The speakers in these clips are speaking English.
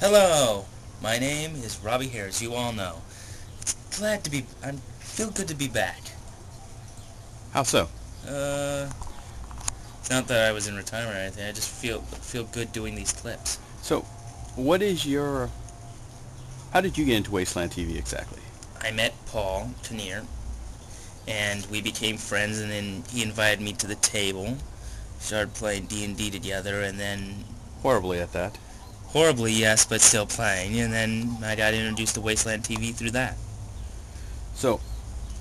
Hello, my name is Robbie here, as you all know. I feel good to be back. How so? Uh, it's not that I was in retirement or anything. I just feel good doing these clips. So, what is your... How did you get into Wasteland TV exactly? I met Paul Kinnear, and we became friends, and then he invited me to the table. Started playing D&D together, and then Horribly at that. horribly, yes, but still playing. And then I got introduced to Wasteland TV through that. So,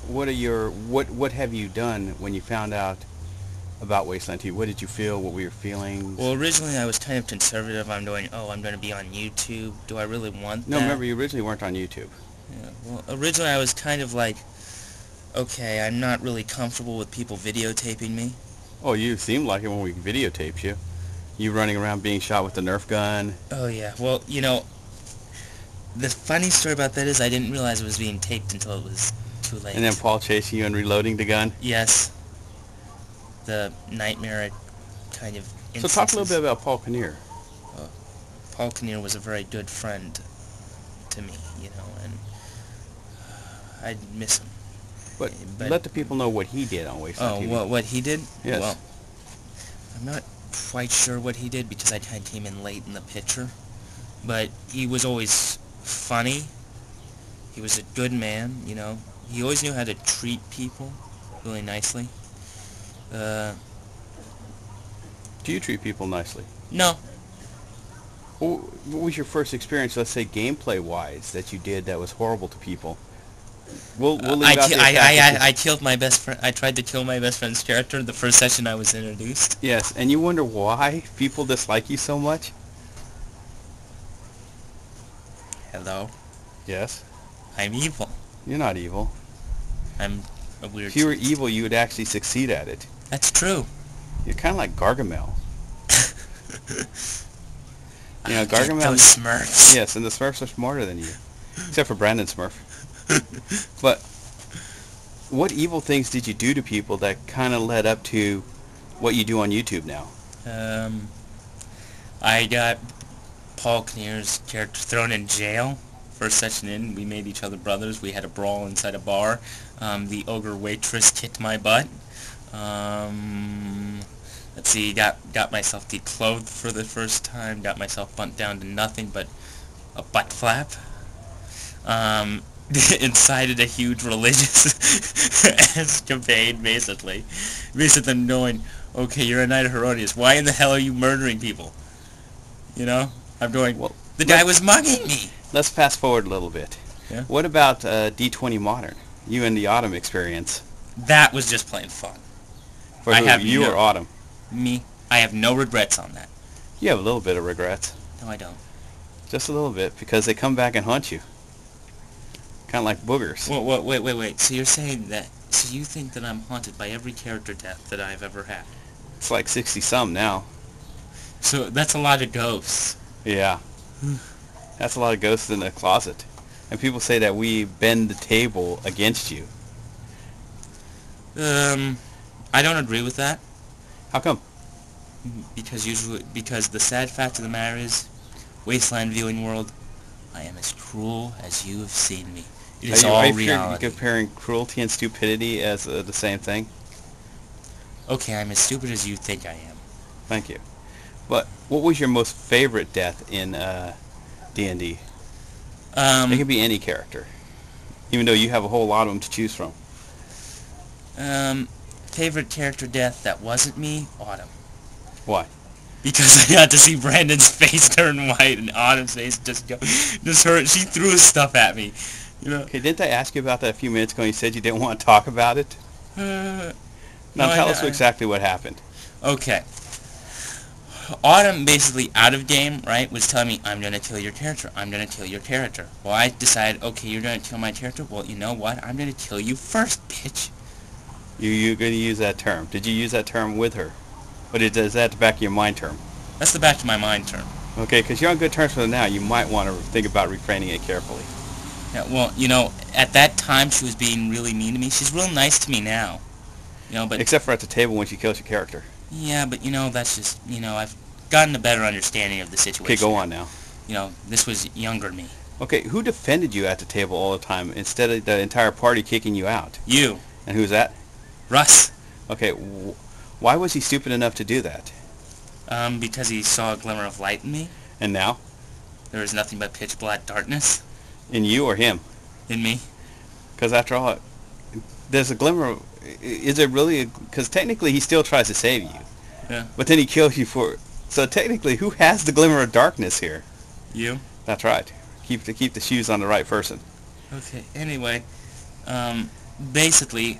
what have you done when you found out about Wasteland TV? What did you feel? What were your feelings? Well, originally I was kind of conservative. I'm going to be on YouTube. Do I really want No, that? remember you originally weren't on YouTube. Yeah, well, originally I was kind of like, okay, I'm not really comfortable with people videotaping me. Oh, you seemed like it when we videotaped you. You running around being shot with the Nerf gun. Oh yeah, well, the funny story about that is I didn't realize it was being taped until it was too late. And then Paul chasing you and reloading the gun. Yes, the nightmare kind of instances. So talk a little bit about Paul Kinnear. Paul Kinnear was a very good friend to me, and I'd miss him. But let the people know what he did on Wasteland TV. Oh, what he did? Yes. Well, I'm not quite sure what he did because I kind of came in late in the picture. But he was always funny. He was a good man, He always knew how to treat people really nicely. Do you treat people nicely? No. What was your first experience, let's say gameplay-wise, that you did that was horrible to people? We'll leave out the I killed my best friend. I tried to kill my best friend's character the first session I was introduced. Yes, and you wonder why people dislike you so much? Hello. Yes. I'm evil. You're not evil. I'm a weird... If you were evil, you would actually succeed at it. That's true. You're kind of like Gargamel. Gargamel... Those Smurfs. Yes, and the Smurfs are smarter than you. Except for Brandon Smurf. But what evil things did you do to people that kind of led up to what you do on YouTube now? I got Paul Kinnear's character thrown in jail. First session in, we made each other brothers. We had a brawl inside a bar. The ogre waitress kicked my butt. Let's see, got myself declothed for the first time. Got myself bumped down to nothing but a butt flap. Incited a huge religious escapade, basically. Basically knowing, okay, you're a Knight of Herodias. Why in the hell are you murdering people? I'm going, well, the guy was mugging me. Let's fast forward a little bit. Yeah? What about D20 Modern? You and the Autumn experience. That was just plain fun. For who? You or Autumn? Me. I have no regrets on that. You have a little bit of regrets. No, I don't. Just a little bit, because they come back and haunt you. Kind of like boogers. Well, wait. So you're saying that... So you think that I'm haunted by every character death that I've ever had? It's like 60-some now. So that's a lot of ghosts. Yeah. That's a lot of ghosts in the closet. And people say that we bend the table against you. I don't agree with that. How come? Because the sad fact of the matter is, Wasteland viewing world, I am as cruel as you have seen me. It is all reality. Are you comparing cruelty and stupidity as the same thing? Okay, I'm as stupid as you think I am. Thank you. But what was your most favorite death in D&D? It could be any character, even though you have a whole lot of them to choose from. Favorite character death that wasn't me? Autumn. Why? Because I got to see Brandon's face turn white and Autumn's face just hurt. She threw stuff at me. Okay, didn't I ask you about that a few minutes ago and you said you didn't want to talk about it? Now tell us exactly what happened. Okay. Autumn, basically out of game, right, was telling me, I'm going to kill your character. I'm going to kill your character. Well, I decided, okay, you're going to kill my character? Well, you know what? I'm going to kill you first, bitch. You're going to use that term. Did you use that term with her? Or is that the back of your mind term? That's the back of my mind term. Okay, because you're on good terms with her now. You might want to think about refraining it carefully. Yeah, well, at that time she was being really mean to me. She's real nice to me now. But... Except for at the table when she kills your character. Yeah, but, that's just, I've gotten a better understanding of the situation. Okay, go on now. this was younger me. Okay, who defended you at the table all the time instead of the entire party kicking you out? You. And who's that? Russ. Okay, why was he stupid enough to do that? Because he saw a glimmer of light in me. And now? There was nothing but pitch black darkness. In you or him? In me. Because after all, there's a glimmer of... Is it really... Because technically he still tries to save you. Yeah. But then he kills you for... So technically, who has the glimmer of darkness here? You. That's right. Keep the shoes on the right person. Okay, anyway, basically,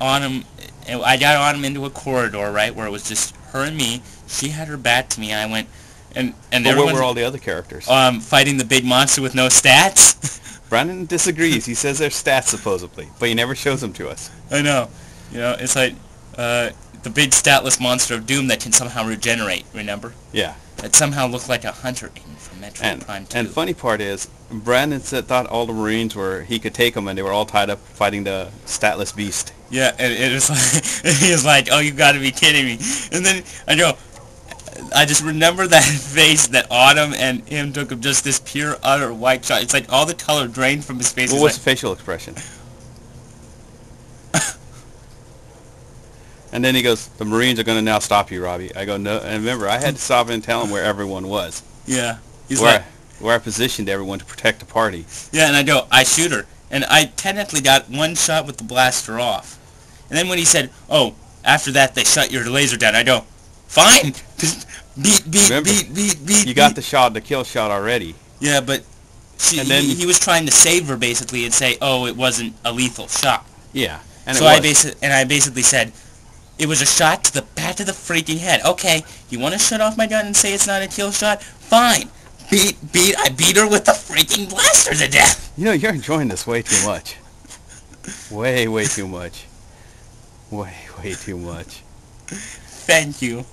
Autumn, I got Autumn into a corridor, right, where it was just her and me. She had her back to me, I went, and But where were all the other characters? Fighting the big monster with no stats. Brandon disagrees. He says there's stats, supposedly, but he never shows them to us. I know. It's like, the big statless monster of doom that can somehow regenerate, remember? Yeah. It somehow looked like a hunter in from Metroid Prime 2. And funny part is, Brandon thought all the Marines he could take them, and they were all tied up fighting the statless beast. Yeah, and it was like, he was like, oh, you gotta be kidding me. And then, I just remember that face that Autumn and him took of just this pure, utter white shot. It's like all the color drained from his face. What was the facial expression? And then he goes, the Marines are going to now stop you, Robbie. I go, no. And remember, I had to stop and tell him where everyone was. Yeah. Where I positioned everyone to protect the party. Yeah, and I shoot her. And I technically got one shot with the blaster off. And then when he said, oh, after that they shut your laser down, I go, fine. Beat. You got the kill shot already. Yeah, but he was trying to save her, basically, and say, oh, it wasn't a lethal shot. Yeah. And so I basically said, it was a shot to the back of the freaking head. Okay, you want to shut off my gun and say it's not a kill shot? Fine. I beat her with the freaking blaster to death. You're enjoying this way too much. Way too much. Way too much. Thank you.